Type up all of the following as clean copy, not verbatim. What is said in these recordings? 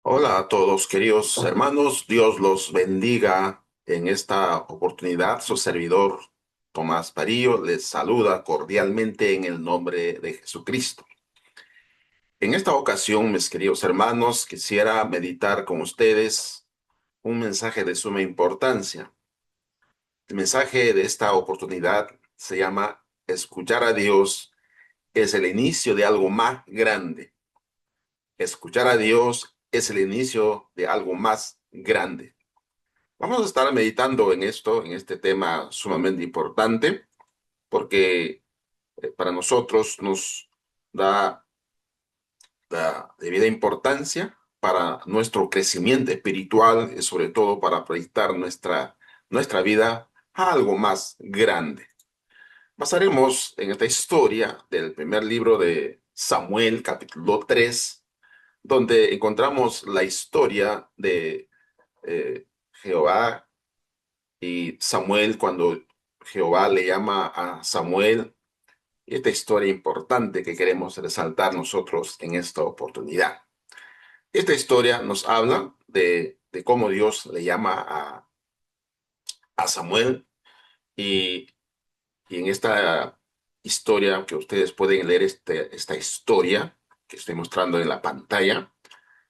Hola a todos, queridos hermanos. Dios los bendiga en esta oportunidad. Su servidor Tomás Parillo les saluda cordialmente en el nombre de Jesucristo. En esta ocasión, mis queridos hermanos, quisiera meditar con ustedes un mensaje de suma importancia. El mensaje de esta oportunidad se llama Escuchar a Dios es el inicio de algo más grande. Escuchar a Dios es el inicio de algo más grande. Vamos a estar meditando en esto, en este tema sumamente importante, porque para nosotros nos da la debida importancia para nuestro crecimiento espiritual y sobre todo para proyectar nuestra vida a algo más grande. Basaremos en esta historia del primer libro de Samuel, capítulo 3, donde encontramos la historia de Jehová y Samuel cuando Jehová le llama a Samuel. Esta historia importante que queremos resaltar nosotros en esta oportunidad. Esta historia nos habla de cómo Dios le llama a Samuel y, y en esta historia que ustedes pueden leer esta historia que estoy mostrando en la pantalla,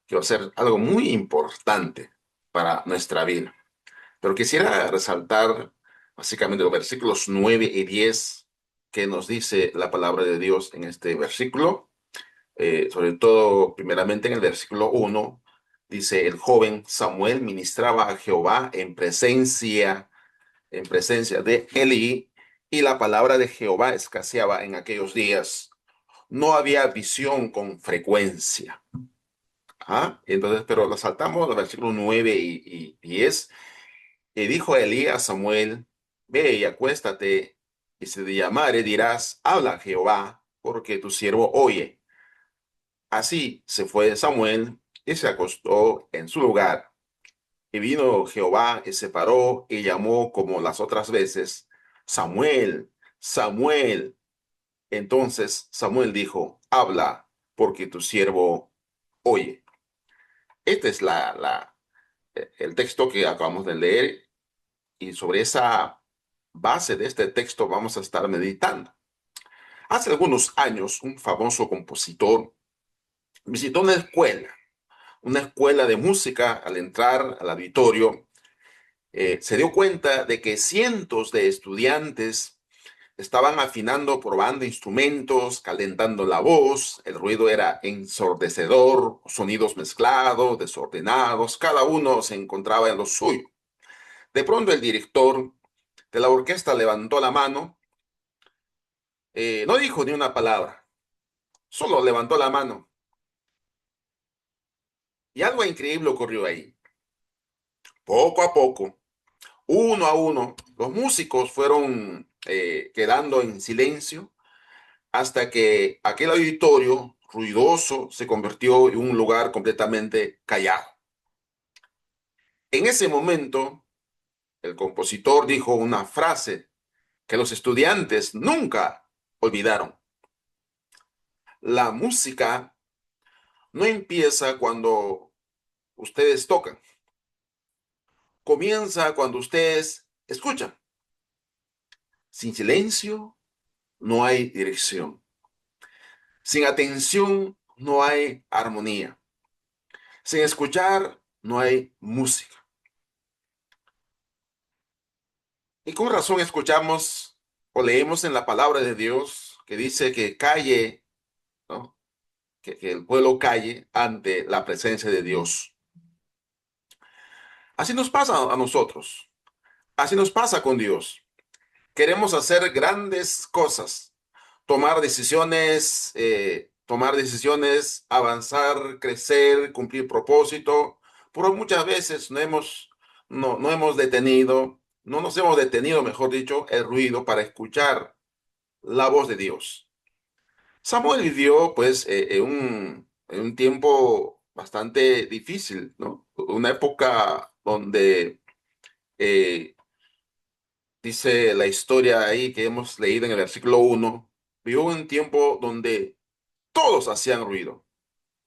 que va a ser algo muy importante para nuestra vida. Pero quisiera resaltar básicamente los versículos 9 y 10 que nos dice la palabra de Dios en este versículo. Sobre todo, primeramente en el versículo 1, dice, el joven Samuel ministraba a Jehová en presencia de Elí, y la palabra de Jehová escaseaba en aquellos días. No había visión con frecuencia. Entonces, pero lo saltamos los versículos 9 y 10. Y dijo Elí a Samuel, ve y acuéstate, y si te llamare dirás, habla Jehová, porque tu siervo oye. Así se fue Samuel y se acostó en su lugar. Y vino Jehová y se paró y llamó como las otras veces, Samuel, Samuel. Entonces Samuel dijo, habla, porque tu siervo oye. Este es el texto que acabamos de leer y sobre esa base de este texto vamos a estar meditando. Hace algunos años, un famoso compositor visitó una escuela de música. Al entrar al auditorio, se dio cuenta de que cientos de estudiantes estaban afinando, probando instrumentos, calentando la voz. El ruido era ensordecedor, sonidos mezclados, desordenados, cada uno se encontraba en lo suyo. De pronto el director de la orquesta levantó la mano, no dijo ni una palabra, solo levantó la mano. Y algo increíble ocurrió ahí. Poco a poco, uno a uno, los músicos fueron quedando en silencio hasta que aquel auditorio ruidoso se convirtió en un lugar completamente callado. En ese momento, el compositor dijo una frase que los estudiantes nunca olvidaron. La música no empieza cuando ustedes tocan, comienza cuando ustedes escuchan. Sin silencio no hay dirección. Sin atención no hay armonía. Sin escuchar no hay música. Y con razón escuchamos o leemos en la palabra de Dios que dice que calle, ¿no? Que el pueblo calle ante la presencia de Dios. Así nos pasa a nosotros. Así nos pasa con Dios. Queremos hacer grandes cosas, tomar decisiones, avanzar, crecer, cumplir propósito, pero muchas veces no hemos detenido, no nos hemos detenido, mejor dicho, el ruido para escuchar la voz de Dios. Samuel vivió, pues, en un tiempo bastante difícil, ¿no? Una época donde eh, dice la historia ahí que hemos leído en el versículo 1, vivió un tiempo donde todos hacían ruido,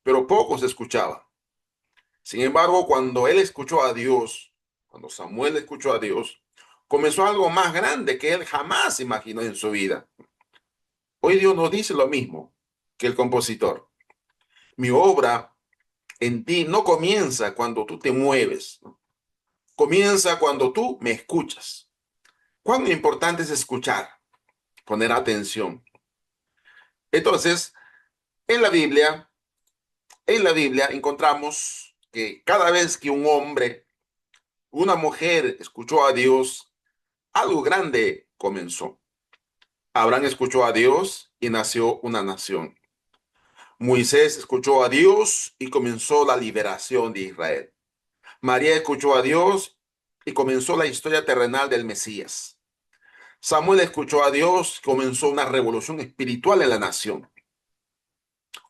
pero pocos escuchaban. Sin embargo, cuando él escuchó a Dios, cuando Samuel escuchó a Dios, comenzó algo más grande que él jamás imaginó en su vida. Hoy Dios nos dice lo mismo que el compositor. Mi obra en ti no comienza cuando tú te mueves, ¿no? Comienza cuando tú me escuchas. Cuán importante es escuchar, poner atención. Entonces, en la Biblia, en la Biblia encontramos que cada vez que un hombre, una mujer escuchó a Dios, algo grande comenzó. Abraham escuchó a Dios y nació una nación. Moisés escuchó a Dios y comenzó la liberación de Israel. María escuchó a Dios y comenzó la historia terrenal del Mesías. Samuel escuchó a Dios y comenzó una revolución espiritual en la nación.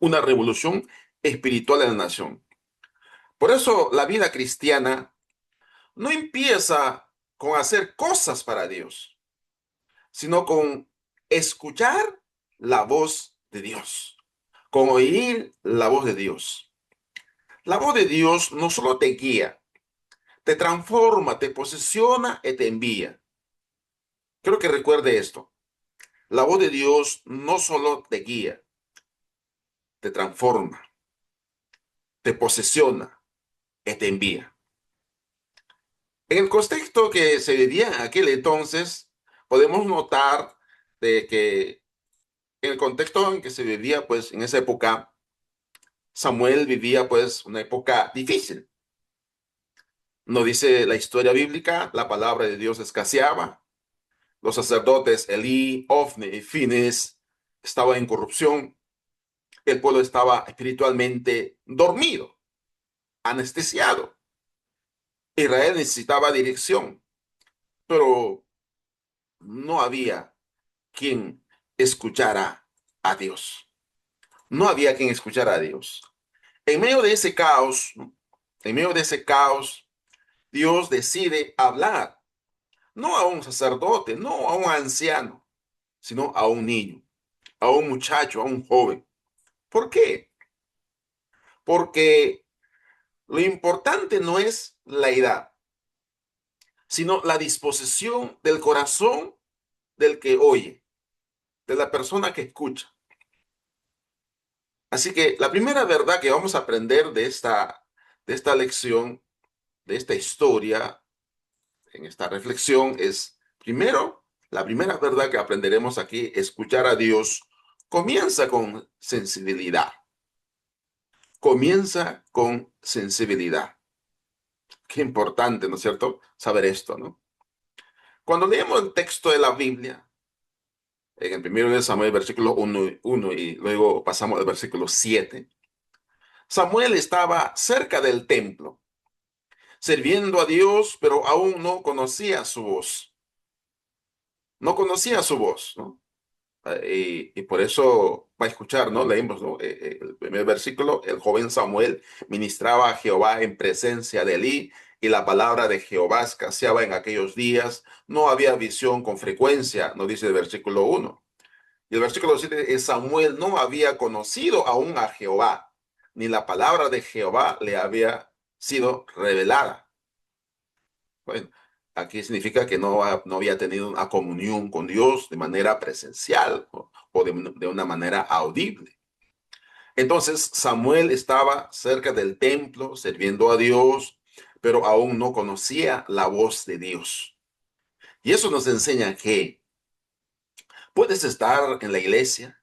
Una revolución espiritual en la nación. Por eso la vida cristiana no empieza con hacer cosas para Dios, sino con escuchar la voz de Dios, con oír la voz de Dios. La voz de Dios no solo te guía, te transforma, te posesiona y te envía. Quiero que recuerde esto. La voz de Dios no solo te guía, te transforma, te posesiona y te envía. En el contexto que se vivía en aquel entonces, podemos notar de que en el contexto en que se vivía, pues en esa época, Samuel vivía pues una época difícil. No dice la historia bíblica, la palabra de Dios escaseaba, los sacerdotes Elí, Ofni y Fines estaban en corrupción, el pueblo estaba espiritualmente dormido, anestesiado. Israel necesitaba dirección, pero no había quien escuchara a Dios. No había quien escuchara a Dios. En medio de ese caos, ¿no? En medio de ese caos, Dios decide hablar, no a un sacerdote, no a un anciano, sino a un niño, a un muchacho, a un joven. ¿Por qué? Porque lo importante no es la edad, sino la disposición del corazón del que oye, de la persona que escucha. Así que la primera verdad que vamos a aprender de esta lección, de esta historia, en esta reflexión es, primero, la primera verdad que aprenderemos aquí, escuchar a Dios, comienza con sensibilidad. Comienza con sensibilidad. Qué importante, ¿no es cierto? Saber esto, ¿no? Cuando leemos el texto de la Biblia, en el primero de Samuel, versículo 1 y luego pasamos al versículo 7, Samuel estaba cerca del templo, sirviendo a Dios, pero aún no conocía su voz. No conocía su voz, ¿no? Y por eso va a escuchar, ¿no? Leímos, ¿no? El primer versículo, el joven Samuel ministraba a Jehová en presencia de Elí, y la palabra de Jehová escaseaba en aquellos días. No había visión con frecuencia, nos dice el versículo 1. Y el versículo 7 es Samuel no había conocido aún a Jehová, ni la palabra de Jehová le había sido revelada. Bueno, aquí significa que no había tenido una comunión con Dios de manera presencial o de una manera audible. Entonces Samuel estaba cerca del templo sirviendo a Dios, pero aún no conocía la voz de Dios. Y eso nos enseña que puedes estar en la iglesia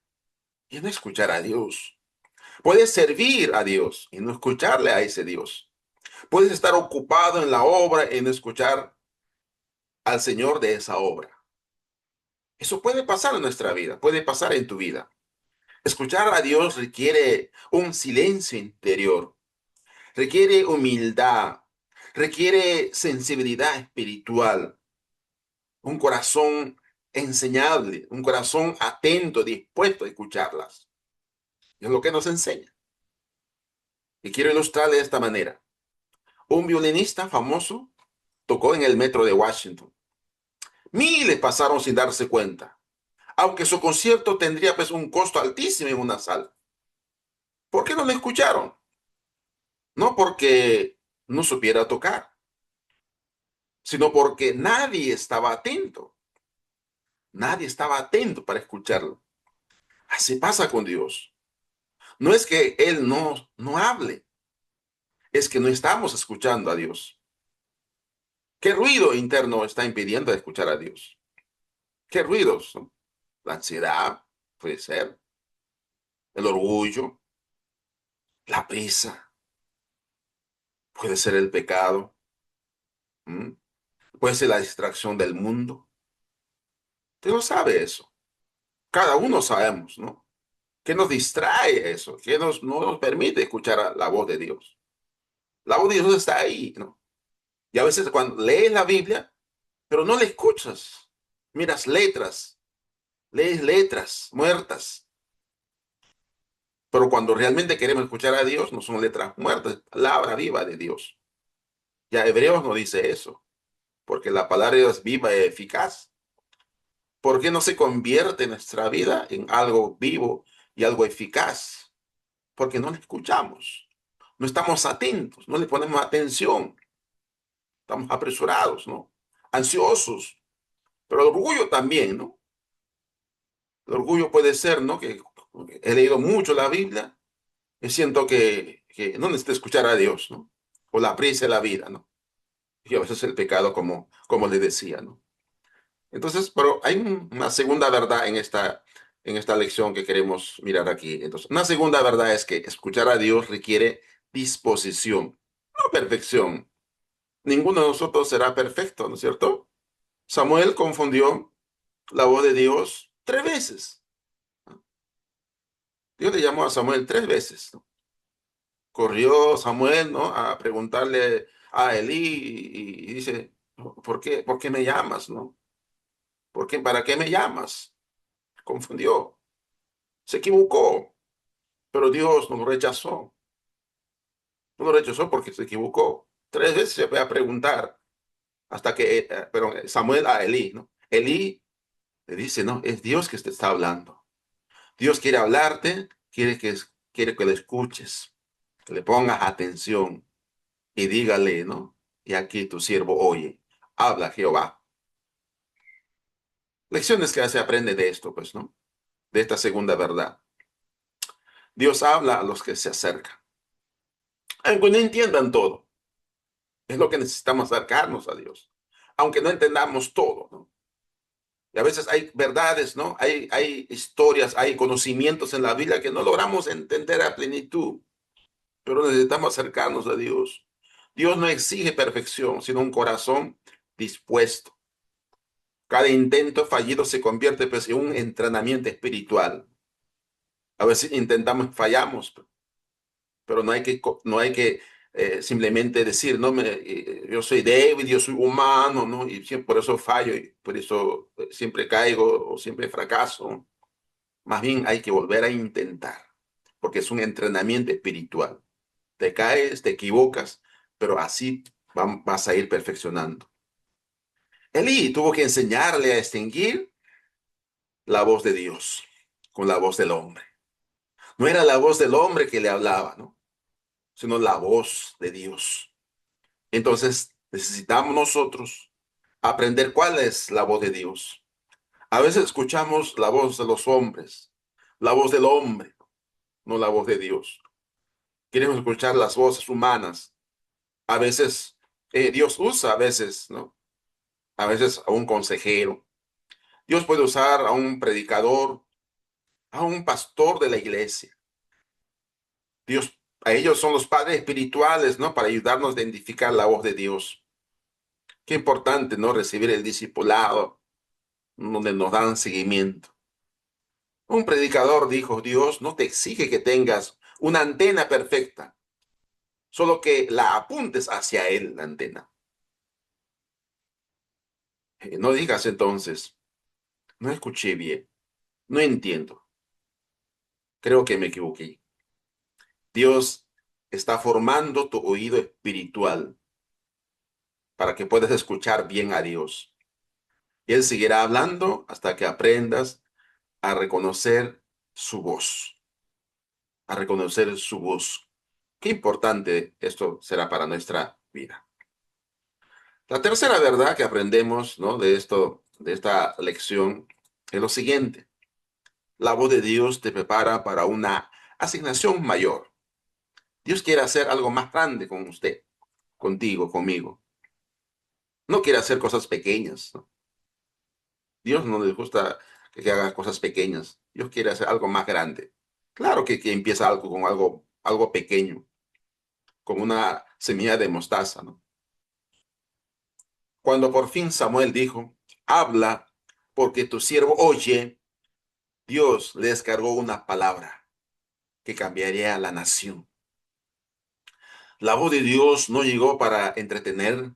y no escuchar a Dios. Puedes servir a Dios y no escucharle a ese Dios. Puedes estar ocupado en la obra y no escuchar al Señor de esa obra. Eso puede pasar en nuestra vida, puede pasar en tu vida. Escuchar a Dios requiere un silencio interior, requiere humildad, requiere sensibilidad espiritual, un corazón enseñable, un corazón atento, dispuesto a escucharlas. Es lo que nos enseña. Y quiero ilustrarle de esta manera. Un violinista famoso tocó en el metro de Washington. Miles pasaron sin darse cuenta, aunque su concierto tendría pues un costo altísimo en una sala. ¿Por qué no lo escucharon? No porque no supiera tocar, sino porque nadie estaba atento. Nadie estaba atento para escucharlo. Así pasa con Dios. No es que Él no hable, es que no estamos escuchando a Dios. ¿Qué ruido interno está impidiendo escuchar a Dios? ¿Qué ruidos? ¿No? La ansiedad, puede ser, el orgullo, la prisa, puede ser el pecado, ¿m? Puede ser la distracción del mundo. Usted no sabe eso. Cada uno sabemos, ¿no? ¿Qué nos distrae eso? ¿Qué no nos permite escuchar la voz de Dios? La voz de Dios está ahí, ¿no? Y a veces cuando lees la Biblia, pero no la escuchas, miras letras, lees letras muertas, pero cuando realmente queremos escuchar a Dios, no son letras muertas, es palabra viva de Dios. Ya Hebreos no dice eso, porque la palabra de Dios es viva y eficaz. ¿Por qué no se convierte nuestra vida en algo vivo y algo eficaz? Porque no la escuchamos, no estamos atentos, no le ponemos atención, estamos apresurados, ¿no? Ansiosos, pero el orgullo también, ¿no? El orgullo puede ser, ¿no? Que he leído mucho la Biblia y siento que no necesito escuchar a Dios, ¿no? O la prisa de la vida, ¿no? Y a veces el pecado, como le decía, ¿no? Entonces, pero hay una segunda verdad en esta lección que queremos mirar aquí. Entonces, una segunda verdad es que escuchar a Dios requiere disposición, no perfección. Ninguno de nosotros será perfecto, ¿no es cierto? Samuel confundió la voz de Dios 3 veces. Dios le llamó a Samuel 3 veces, ¿no? Corrió Samuel, ¿no? A preguntarle a Elí y dice, por qué me llamas, ¿no? ¿Para qué me llamas? Confundió, se equivocó, pero Dios no lo rechazó. No lo rechazó porque se equivocó. 3 veces se fue a preguntar hasta que, perdón, Samuel a Elí, ¿no? Elí le dice, no, es Dios que te está hablando. Dios quiere hablarte, quiere que le escuches, que le pongas atención y dígale, ¿no? Y aquí tu siervo oye, habla Jehová. Lecciones que se aprende de esto, pues, ¿no? De esta segunda verdad. Dios habla a los que se acercan, aunque no entiendan todo. Es lo que necesitamos acercarnos a Dios, aunque no entendamos todo, ¿no? Y a veces hay verdades, ¿no? Hay historias, hay conocimientos en la Biblia que no logramos entender a plenitud, pero necesitamos acercarnos a Dios. Dios no exige perfección, sino un corazón dispuesto. Cada intento fallido se convierte pues, en un entrenamiento espiritual. A veces intentamos, fallamos, pero no hay que simplemente decir, no, yo soy débil, yo soy humano, ¿no? Y siempre, por eso fallo, y por eso siempre caigo o siempre fracaso. Más bien hay que volver a intentar, porque es un entrenamiento espiritual. Te caes, te equivocas, pero así vas a ir perfeccionando. Elí tuvo que enseñarle a distinguir la voz de Dios con la voz del hombre. No era la voz del hombre que le hablaba, ¿no? Sino la voz de Dios. Entonces necesitamos nosotros aprender cuál es la voz de Dios. A veces escuchamos la voz de los hombres, la voz del hombre, no la voz de Dios. Queremos escuchar las voces humanas. A veces Dios usa, a veces, ¿no? A veces a un consejero. Dios puede usar a un predicador, a un pastor de la iglesia. Dios, a ellos son los padres espirituales, ¿no? Para ayudarnos a identificar la voz de Dios. Qué importante, ¿no? Recibir el discipulado, donde nos dan seguimiento. Un predicador dijo, Dios no te exige que tengas una antena perfecta, solo que la apuntes hacia él, la antena. No digas entonces, no escuché bien, no entiendo, creo que me equivoqué. Dios está formando tu oído espiritual para que puedas escuchar bien a Dios. Y Él seguirá hablando hasta que aprendas a reconocer su voz, a reconocer su voz. Qué importante esto será para nuestra vida. La tercera verdad que aprendemos, ¿no?, de esto, de esta lección, es lo siguiente. La voz de Dios te prepara para una asignación mayor. Dios quiere hacer algo más grande con usted, contigo, conmigo. No quiere hacer cosas pequeñas, ¿no? Dios no le gusta que haga cosas pequeñas. Dios quiere hacer algo más grande. Claro que empieza algo con algo pequeño, como una semilla de mostaza, ¿no? Cuando por fin Samuel dijo, habla, porque tu siervo oye, Dios le descargó una palabra que cambiaría a la nación. La voz de Dios no llegó para entretener.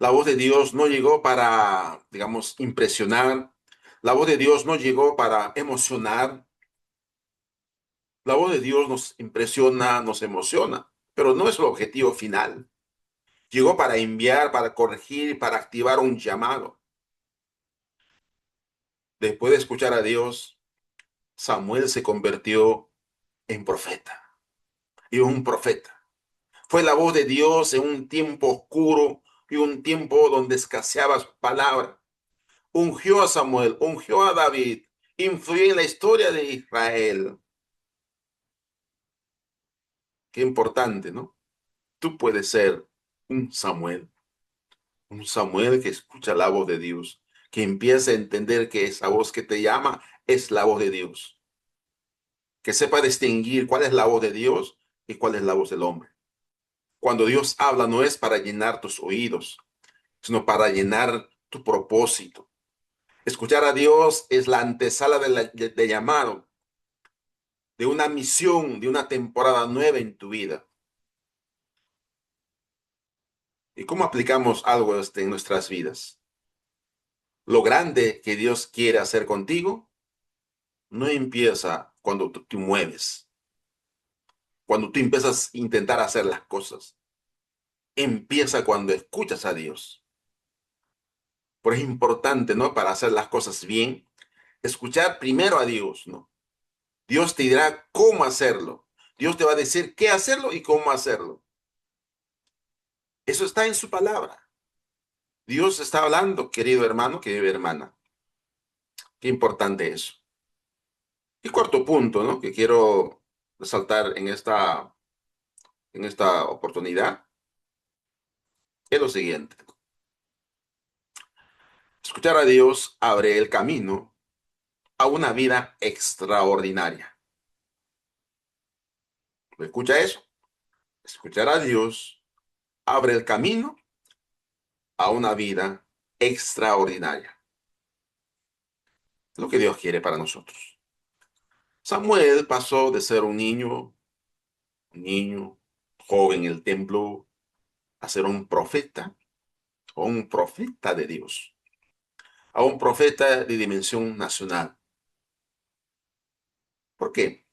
La voz de Dios no llegó para, digamos, impresionar. La voz de Dios no llegó para emocionar. La voz de Dios nos impresiona, nos emociona, pero no es el objetivo final. Llegó para enviar, para corregir, para activar un llamado. Después de escuchar a Dios, Samuel se convirtió en profeta. Y un profeta. Fue la voz de Dios en un tiempo oscuro y un tiempo donde escaseaba su palabra. Ungió a Samuel, ungió a David, influyó en la historia de Israel. Qué importante, ¿no? Tú puedes ser un Samuel que escucha la voz de Dios, que empieza a entender que esa voz que te llama es la voz de Dios, que sepa distinguir cuál es la voz de Dios y cuál es la voz del hombre. Cuando Dios habla no es para llenar tus oídos, sino para llenar tu propósito. Escuchar a Dios es la antesala de llamado, de una misión, de una temporada nueva en tu vida. ¿Y cómo aplicamos algo en nuestras vidas? Lo grande que Dios quiere hacer contigo no empieza cuando tú te mueves, cuando tú empiezas a intentar hacer las cosas. Empieza cuando escuchas a Dios. Por eso es importante, ¿no? Para hacer las cosas bien, escuchar primero a Dios, ¿no? Dios te dirá cómo hacerlo. Dios te va a decir qué hacerlo y cómo hacerlo. Eso está en su palabra. Dios está hablando, querido hermano, querida hermana. Qué importante eso. Y cuarto punto, ¿no?, que quiero resaltar en esta oportunidad es lo siguiente. Escuchar a Dios abre el camino a una vida extraordinaria. ¿Escucha eso? Escuchar a Dios abre el camino a una vida extraordinaria. Es lo que Dios quiere para nosotros. Samuel pasó de ser un niño joven en el templo, a ser un profeta, o un profeta de Dios, a un profeta de dimensión nacional. ¿Por qué?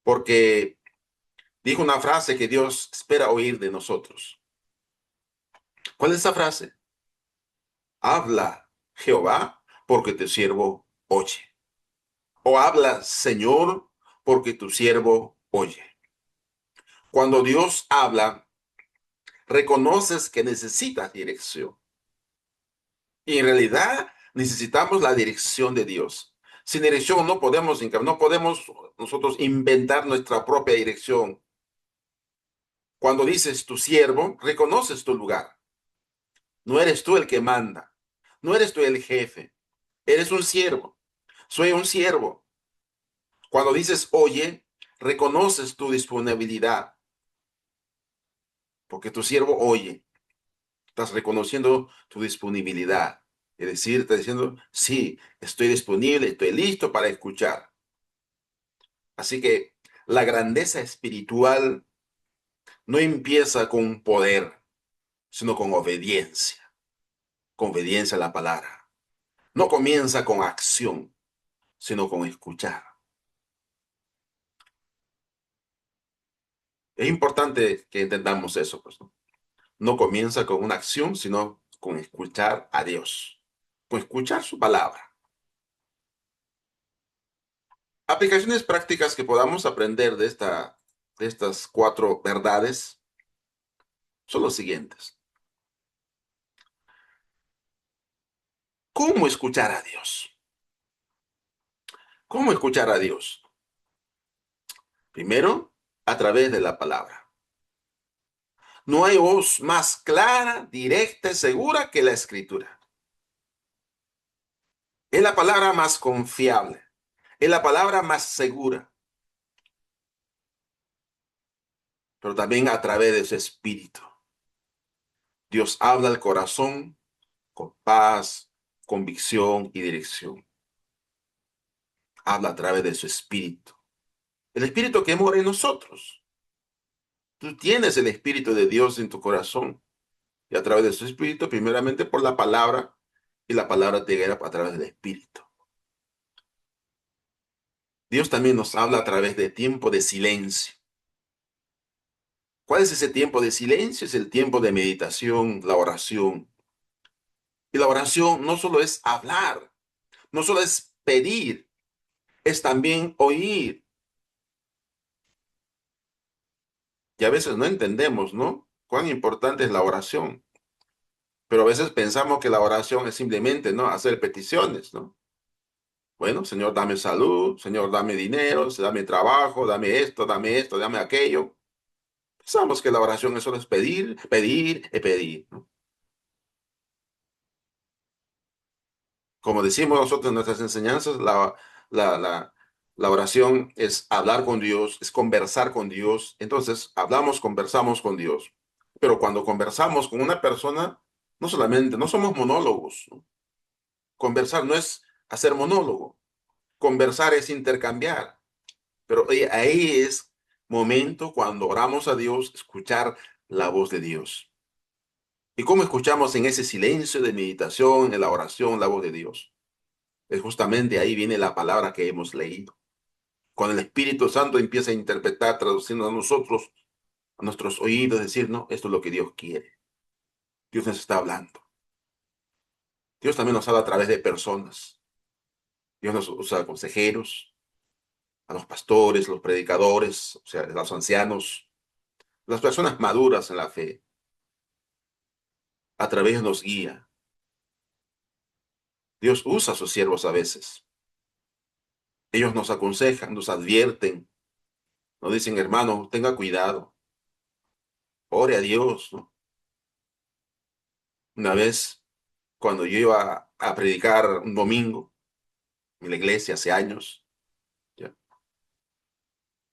Porque dijo una frase que Dios espera oír de nosotros. ¿Cuál es esa frase? Habla, Jehová, porque tu siervo oye. O habla, Señor, porque tu siervo oye. Cuando Dios habla, reconoces que necesitas dirección. Y en realidad necesitamos la dirección de Dios. Sin dirección no podemos nosotros inventar nuestra propia dirección. Cuando dices tu siervo, reconoces tu lugar. No eres tú el que manda. No eres tú el jefe. Eres un siervo. Soy un siervo. Cuando dices oye, reconoces tu disponibilidad. Porque tu siervo oye. Estás reconociendo tu disponibilidad. Es decir, estás diciendo, sí, estoy disponible, estoy listo para escuchar. Así que la grandeza espiritual no empieza con poder, sino con obediencia a la palabra. No comienza con acción, sino con escuchar. Es importante que entendamos eso, pues, ¿no? No comienza con una acción, sino con escuchar a Dios, con escuchar su palabra. Aplicaciones prácticas que podamos aprender de esta de estas 4 verdades son los siguientes. ¿Cómo escuchar a Dios? ¿Cómo escuchar a Dios? Primero, a través de la palabra. No hay voz más clara, directa y segura que la escritura. Es la palabra más confiable. Es la palabra más segura. Pero también a través de su espíritu. Dios habla al corazón con paz, convicción y dirección. Habla a través de su espíritu. El espíritu que mora en nosotros. Tú tienes el espíritu de Dios en tu corazón. Y a través de su espíritu, primeramente por la palabra, y la palabra te guía a través del espíritu. Dios también nos habla a través de tiempo de silencio. ¿Cuál es ese tiempo de silencio? Es el tiempo de meditación, la oración. Y la oración no solo es hablar, no solo es pedir, es también oír. Y a veces no entendemos, ¿no? Cuán importante es la oración. Pero a veces pensamos que la oración es simplemente, ¿no? Hacer peticiones, ¿no? Bueno, Señor, dame salud, Señor, dame dinero, dame trabajo, dame esto, dame aquello. Pensamos que la oración es solo es pedir, pedir y pedir, ¿no? Como decimos nosotros en nuestras enseñanzas, la, la, la oración es hablar con Dios, es conversar con Dios. Entonces, hablamos, conversamos con Dios. Pero cuando conversamos con una persona, no solamente, no somos monólogos, ¿no? Conversar no es hacer monólogo. Conversar es intercambiar. Pero ahí es momento cuando oramos a Dios, escuchar la voz de Dios. ¿Y cómo escuchamos en ese silencio de meditación, en la oración, la voz de Dios? Es justamente ahí viene la palabra que hemos leído. Cuando el Espíritu Santo empieza a interpretar, traduciendo a nosotros, a nuestros oídos, decir, no, esto es lo que Dios quiere. Dios nos está hablando. Dios también nos habla a través de personas. Dios nos usa a consejeros, a los pastores, los predicadores, o sea, a los ancianos, las personas maduras en la fe. A través nos guía. Dios usa a sus siervos a veces. Ellos nos aconsejan, nos advierten, nos dicen, hermano, tenga cuidado, ore a Dios, ¿no? Una vez, cuando yo iba a predicar un domingo en la iglesia hace años, ¿ya?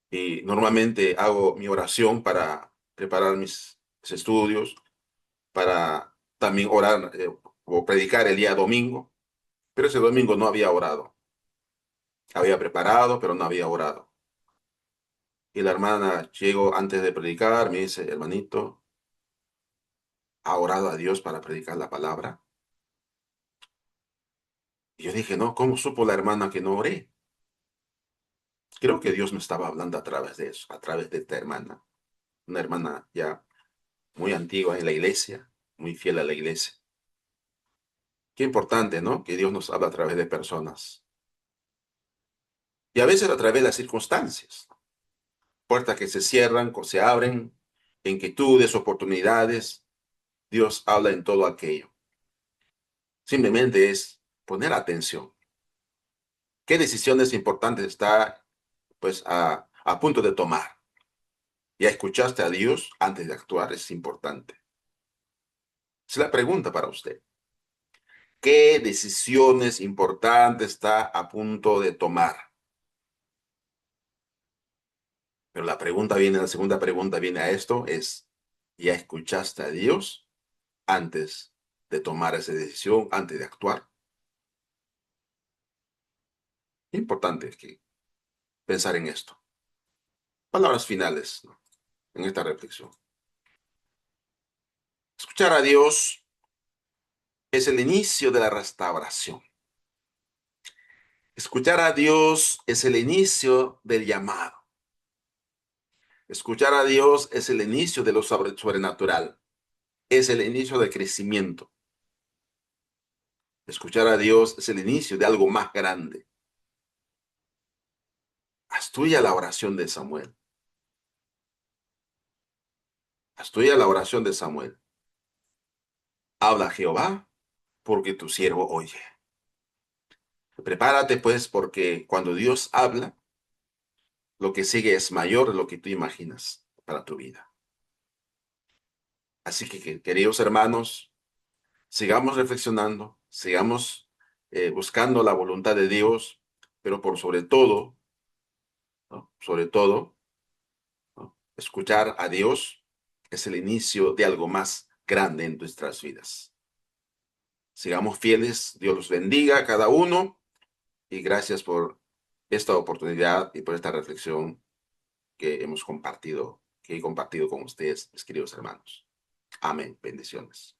Y normalmente hago mi oración para preparar mis estudios, para también orar o predicar el día domingo, pero ese domingo no había orado. Había preparado, pero no había orado. Y la hermana llegó antes de predicar, me dice, hermanito, ¿ha orado a Dios para predicar la palabra? Y yo dije, no, ¿cómo supo la hermana que no oré? Creo que Dios me estaba hablando a través de eso, a través de esta hermana, una hermana ya muy antigua en la iglesia, muy fiel a la iglesia. Qué importante, ¿no? Que Dios nos habla a través de personas y a veces a través de las circunstancias, puertas que se cierran, se abren, inquietudes, oportunidades. Dios habla en todo aquello. Simplemente es poner atención. ¿Qué decisiones importantes está pues a punto de tomar? ¿Ya escuchaste a Dios antes de actuar? Es importante. Es la pregunta para usted. ¿Qué decisiones importantes está a punto de tomar? Pero la segunda pregunta viene a esto, es, ¿ya escuchaste a Dios antes de tomar esa decisión, antes de actuar? Importante que pensar en esto. Palabras finales, ¿no? En esta reflexión. Escuchar a Dios es el inicio de la restauración. Escuchar a Dios es el inicio del llamado. Escuchar a Dios es el inicio de lo sobrenatural. Es el inicio del crecimiento. Escuchar a Dios es el inicio de algo más grande. Haz tuya la oración de Samuel. Estudia la oración de Samuel. Habla Jehová, porque tu siervo oye. Prepárate pues, porque cuando Dios habla, lo que sigue es mayor de lo que tú imaginas para tu vida. Así que, queridos hermanos, sigamos reflexionando, sigamos buscando la voluntad de Dios, pero por sobre todo, ¿no? Sobre todo, ¿no? Escuchar a Dios es el inicio de algo más grande en nuestras vidas. Sigamos fieles, Dios los bendiga a cada uno y gracias por esta oportunidad y por esta reflexión que he compartido con ustedes, mis queridos hermanos. Amén. Bendiciones.